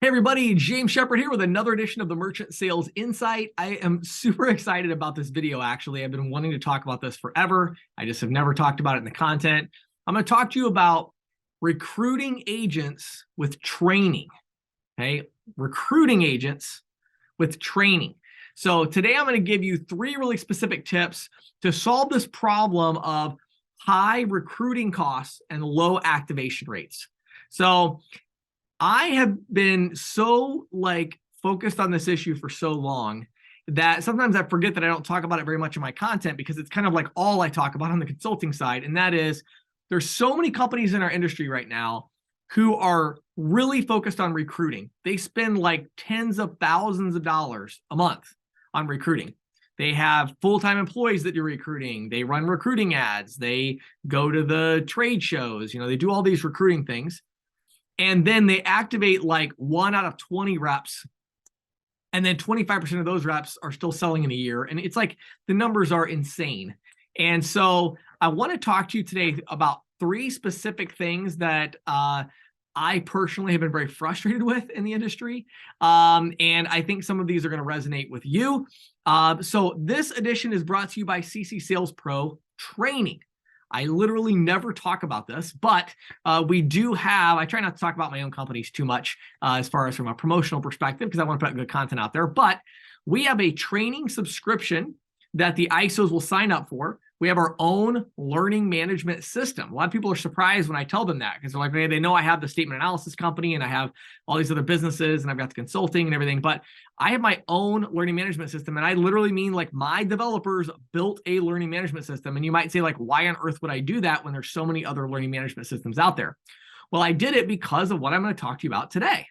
Hey everybody, James Shepard here with another edition of the Merchant Sales Insight. I am super excited about this video, actually. I've been wanting to talk about this forever. I just have never talked about it in the content. I'm going to talk to you about recruiting agents with training, okay? Recruiting agents with training. So today I'm going to give you 3 really specific tips to solve this problem of high recruiting costs and low activation rates. So I have been so focused on this issue for so long that sometimes I forget that I don't talk about it very much in my content because it's kind of like all I talk about on the consulting side. And that is, there's so many companies in our industry right now who are really focused on recruiting. They spend like tens of thousands of dollars a month on recruiting. They have full-time employees that do recruiting. They run recruiting ads. They go to the trade shows. They do all these recruiting things. And then they activate like 1 out of 20 reps. And then 25% of those reps are still selling in a year. And it's like the numbers are insane. And so I want to talk to you today about 3 specific things that I personally have been very frustrated with in the industry. And I think some of these are going to resonate with you. So this edition is brought to you by CC Sales Pro Training. I literally never talk about this, but we do have, I try not to talk about my own companies too much as far as from a promotional perspective, because I want to put good content out there, but we have a training subscription that the ISOs will sign up for. We have our own learning management system. A lot of people are surprised when I tell them that because they're like, they know I have the statement analysis company and I have all these other businesses and I've got the consulting and everything, but I have my own learning management system. And I literally mean like my developers built a learning management system. And you might say like, why on earth would I do that when there's so many other learning management systems out there? Well, I did it because of what I'm going to talk to you about today,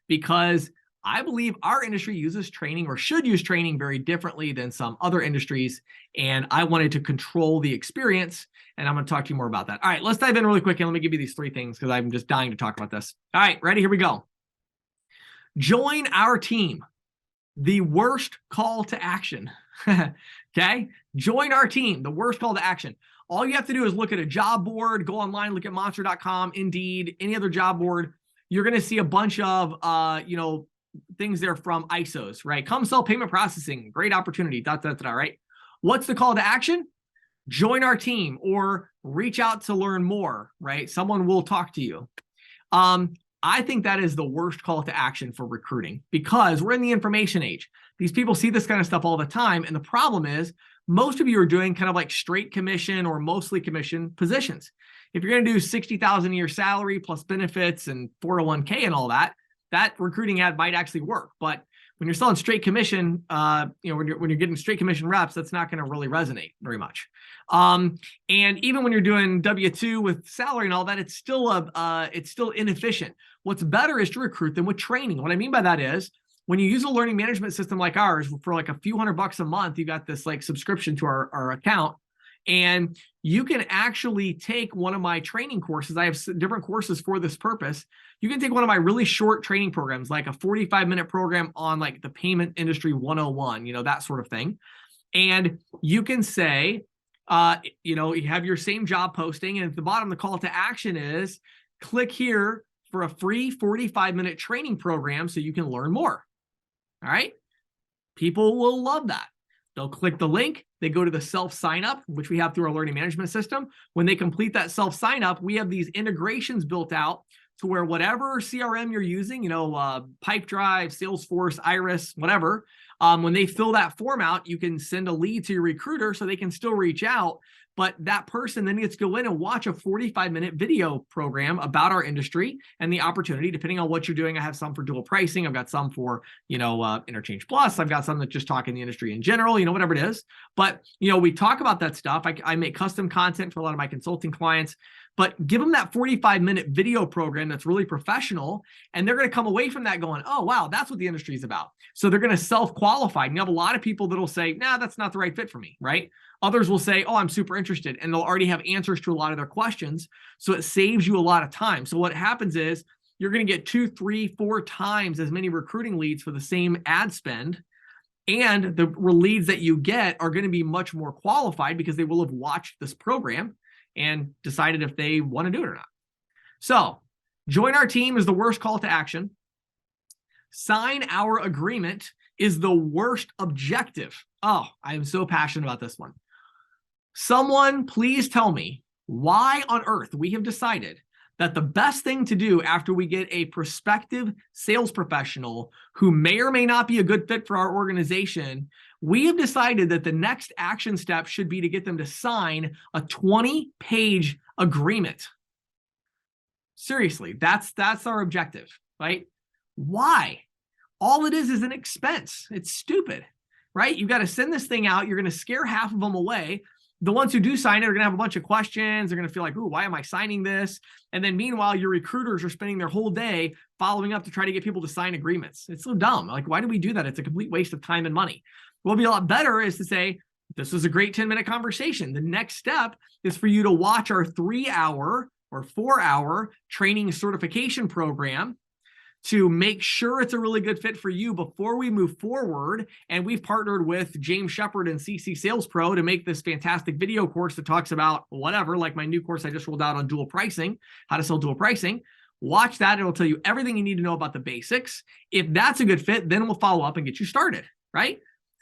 because I believe our industry uses training or should use training very differently than some other industries. And I wanted to control the experience. And I'm going to talk to you more about that. All right, let's dive in really quick. And let me give you these 3 things because I'm just dying to talk about this. All right, ready? Here we go. Join our team. The worst call to action. Okay? Join our team. The worst call to action. All you have to do is look at a job board, go online, look at monster.com, Indeed, any other job board. You're going to see a bunch of, things there from ISOs, right? Come sell payment processing, great opportunity, right? What's the call to action? Join our team or reach out to learn more, right? Someone will talk to you. I think that is the worst call to action for recruiting because we're in the information age. These people see this kind of stuff all the time. And the problem is most of you are doing kind of like straight commission or mostly commission positions. If you're going to do $60,000 a year salary plus benefits and 401k and all that, that recruiting ad might actually work. But when you're selling straight commission, when you're getting straight commission reps, that's not going to really resonate very much. And even when you're doing W-2 with salary and all that, it's still inefficient. What's better is to recruit them with training. What I mean by that is when you use a learning management system like ours for like a few $100 a month, you got this like subscription to our account. And you can actually take one of my training courses. I have different courses for this purpose. You can take one of my really short training programs, like a 45-minute program on like the payment industry 101, that sort of thing. And you can say, you have your same job posting. And at the bottom, the call to action is click here for a free 45-minute training program so you can learn more. All right. People will love that. They'll click the link. They go to the self-sign-up, which we have through our learning management system. When they complete that self-sign-up, we have these integrations built out to where whatever CRM you're using, Pipedrive, Salesforce, Iris, whatever, when they fill that form out, you can send a lead to your recruiter so they can still reach out. But that person then gets to go in and watch a 45-minute video program about our industry and the opportunity, depending on what you're doing. I have some for dual pricing. I've got some for, Interchange Plus. I've got some that just talk in the industry in general, whatever it is. But, we talk about that stuff. I make custom content for a lot of my consulting clients. But give them that 45-minute video program that's really professional, and they're going to come away from that going, oh, wow, that's what the industry is about. So they're going to self-qualify. And you have a lot of people that will say, nah, that's not the right fit for me, right? Others will say, oh, I'm super interested, and they'll already have answers to a lot of their questions. So it saves you a lot of time. So what happens is you're going to get 2, 3, 4 times as many recruiting leads for the same ad spend. And the leads that you get are going to be much more qualified because they will have watched this program and decided if they want to do it or not. So join our team is the worst call to action. sign our agreement is the worst objective. Oh, I am so passionate about this one. Someone please tell me why on earth we have decided that the best thing to do after we get a prospective sales professional who may or may not be a good fit for our organization, we have decided that the next action step should be to get them to sign a 20-page agreement. Seriously, that's our objective, right? Why? All it is an expense. It's stupid, right? You got to send this thing out. You're going to scare half of them away. The ones who do sign it are going to have a bunch of questions. They're going to feel like, ooh, why am I signing this? And then meanwhile, your recruiters are spending their whole day following up to try to get people to sign agreements. It's so dumb. Like, why do we do that? It's a complete waste of time and money. What would be a lot better is to say, this is a great 10-minute conversation. The next step is for you to watch our 3-hour or 4-hour training certification program to make sure it's a really good fit for you before we move forward. And we've partnered with James Shepard and CC Sales Pro to make this fantastic video course that talks about whatever, like my new course I just rolled out on dual pricing, how to sell dual pricing. Watch that. It'll tell you everything you need to know about the basics. If that's a good fit, then we'll follow up and get you started, right?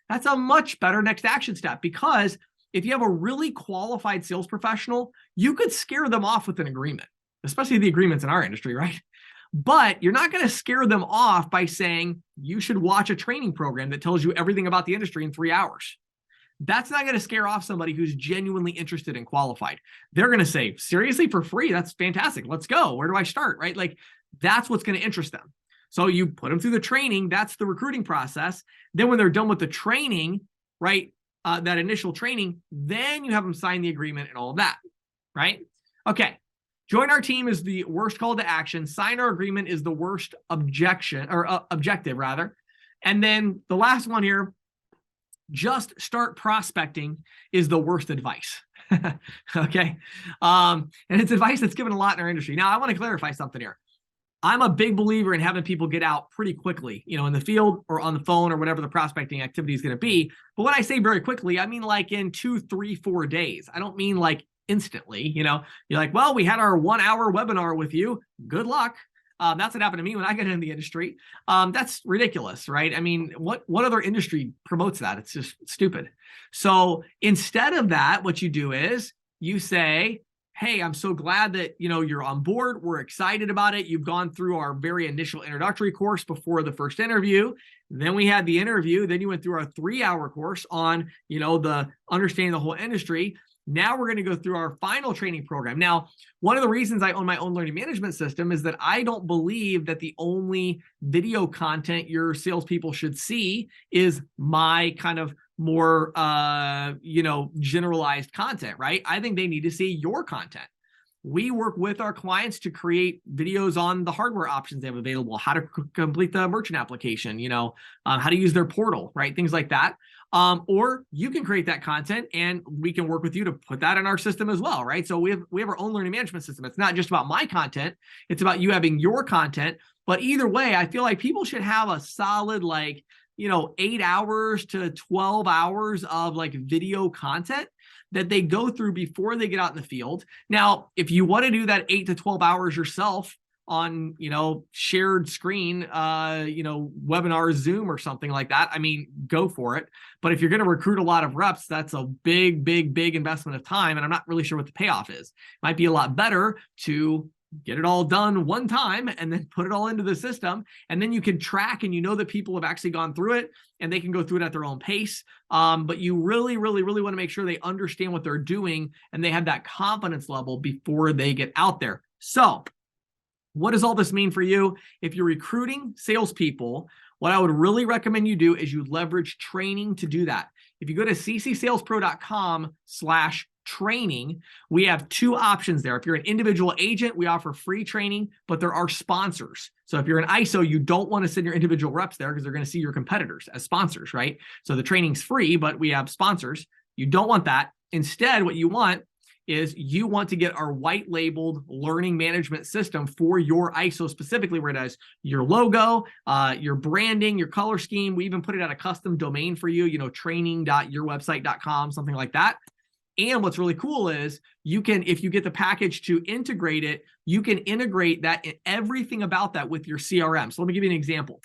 That's a much better next action step, because if you have a really qualified sales professional, you could scare them off with an agreement, especially the agreements in our industry, right? But you're not going to scare them off by saying you should watch a training program that tells you everything about the industry in 3 hours. That's not going to scare off somebody who's genuinely interested and qualified. They're going to say, seriously, for free? That's fantastic. Let's go. Where do I start? Right? Like, that's what's going to interest them. So you put them through the training. That's the recruiting process. Then when they're done with the training, right, that initial training, then you have them sign the agreement and all of that, right? Okay. Join our team is the worst call to action. Sign our agreement is the worst objection, or objective rather. And then the last one here, just start prospecting is the worst advice. Okay. And it's advice that's given a lot in our industry. Now, I want to clarify something here. I'm a big believer in having people get out pretty quickly, in the field or on the phone or whatever the prospecting activity is going to be. But when I say very quickly, I mean like in 2, 3, 4 days. I don't mean like instantly. You're like, well, we had our 1-hour webinar with you. Good luck. That's what happened to me when I got into the industry. That's ridiculous, right? I mean, what other industry promotes that? It's just stupid. So instead of that, what you do is you say, hey, I'm so glad that, you're on board. We're excited about it. You've gone through our very initial introductory course before the first interview. Then we had the interview. Then you went through our 3-hour course on, the understanding the whole industry. Now we're going to go through our final training program. Now, one of the reasons I own my own learning management system is that I don't believe that the only video content your salespeople should see is my kind of more, generalized content, right? I think they need to see your content. We work with our clients to create videos on the hardware options they have available, how to complete the merchant application, how to use their portal, right? Things like that. Or you can create that content and we can work with you to put that in our system as well, right? So we have our own learning management system. It's not just about my content. It's about you having your content. But either way, I feel like people should have a solid, 8 hours to 12 hours of video content that they go through before they get out in the field. Now, if you want to do that 8 to 12 hours yourself on, shared screen, webinar, Zoom or something like that, I mean, go for it. But if you're going to recruit a lot of reps, that's a big, big, big investment of time. And I'm not really sure what the payoff is. It might be a lot better to get it all done one time and then put it all into the system. And then you can track and that people have actually gone through it and they can go through it at their own pace. But you really, really, really want to make sure they understand what they're doing and they have that confidence level before they get out there. So what does all this mean for you? If you're recruiting salespeople, what I would really recommend you do is you leverage training to do that. If you go to ccsalespro.com/training, we have 2 options there. If you're an individual agent, we offer free training, but there are sponsors. So if you're an ISO, you don't want to send your individual reps there because they're going to see your competitors as sponsors, right? So the training's free, but we have sponsors. You don't want that. Instead, what you want is you want to get our white labeled learning management system for your ISO specifically, where it has your logo, your branding, your color scheme. We even put it at a custom domain for you, training.yourwebsite.com, something like that. And what's really cool is you can, if you get the package to integrate it, you can integrate that in everything about that with your CRM. So let me give you an example.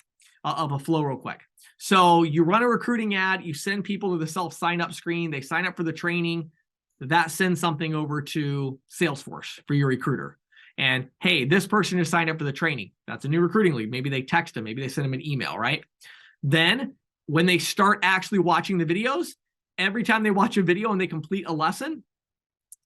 of a flow real quick. So you run a recruiting ad, you send people to the self sign up screen, they sign up for the training, that sends something over to Salesforce for your recruiter. And hey, this person has signed up for the training. That's a new recruiting lead. Maybe they text them, maybe they send them an email, right? Then when they start actually watching the videos, every time they watch a video and they complete a lesson,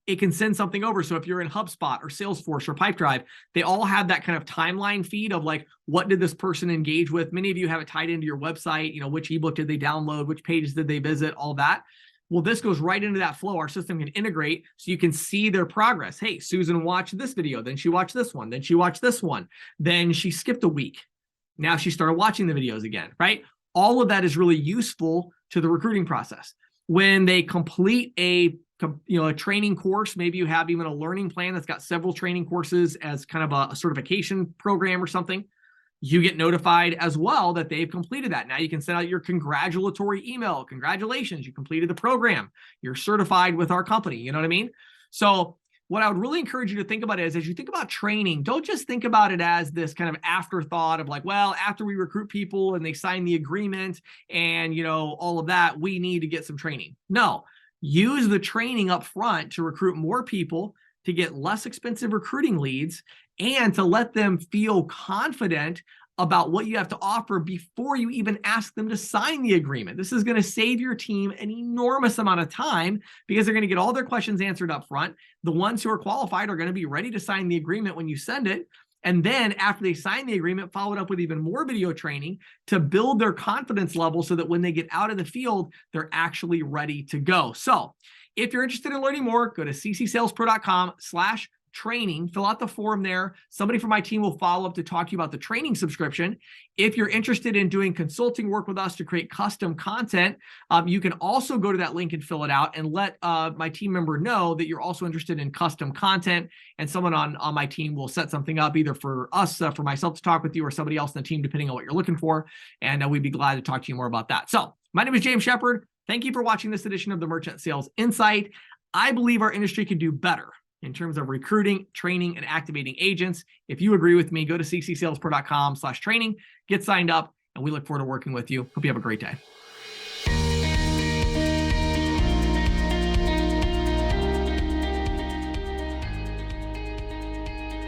it can send something over. So if you're in HubSpot or Salesforce or Pipedrive, they all have that kind of timeline feed of like, what did this person engage with? Many of you have it tied into your website, which ebook did they download, which pages did they visit, all that. Well, this goes right into that flow. Our system can integrate so you can see their progress. Hey, Susan watched this video, then she watched this one, then she watched this one, then she skipped a week. Now she started watching the videos again, right? All of that is really useful to the recruiting process. When they complete a training course, maybe you have even a learning plan that's got several training courses as kind of a certification program or something, you get notified as well that they've completed that. Now you can send out your congratulatory email. Congratulations, you completed the program. You're certified with our company. You know what I mean? So what I would really encourage you to think about is, as you think about training, don't just think about it as this kind of afterthought of like, well, after we recruit people and they sign the agreement and, all of that, we need to get some training. No, use the training up front to recruit more people, to get less expensive recruiting leads, and to let them feel confident about what you have to offer before you even ask them to sign the agreement. This is going to save your team an enormous amount of time because they're going to get all their questions answered up front. The ones who are qualified are going to be ready to sign the agreement when you send it. And then after they sign the agreement, follow it up with even more video training to build their confidence level so that when they get out of the field, they're actually ready to go. So if you're interested in learning more, go to ccsalespro.com/training, fill out the form there. Somebody from my team will follow up to talk to you about the training subscription. If you're interested in doing consulting work with us to create custom content, you can also go to that link and fill it out and let my team member know that you're also interested in custom content, and someone on my team will set something up either for us, for myself to talk with you, or somebody else in the team, depending on what you're looking for. And we'd be glad to talk to you more about that. So my name is James Shepard. Thank you for watching this edition of the Merchant Sales Insight. I believe our industry can do better in terms of recruiting, training, and activating agents. If you agree with me, go to ccsalespro.com/training, get signed up, and we look forward to working with you. Hope you have a great day.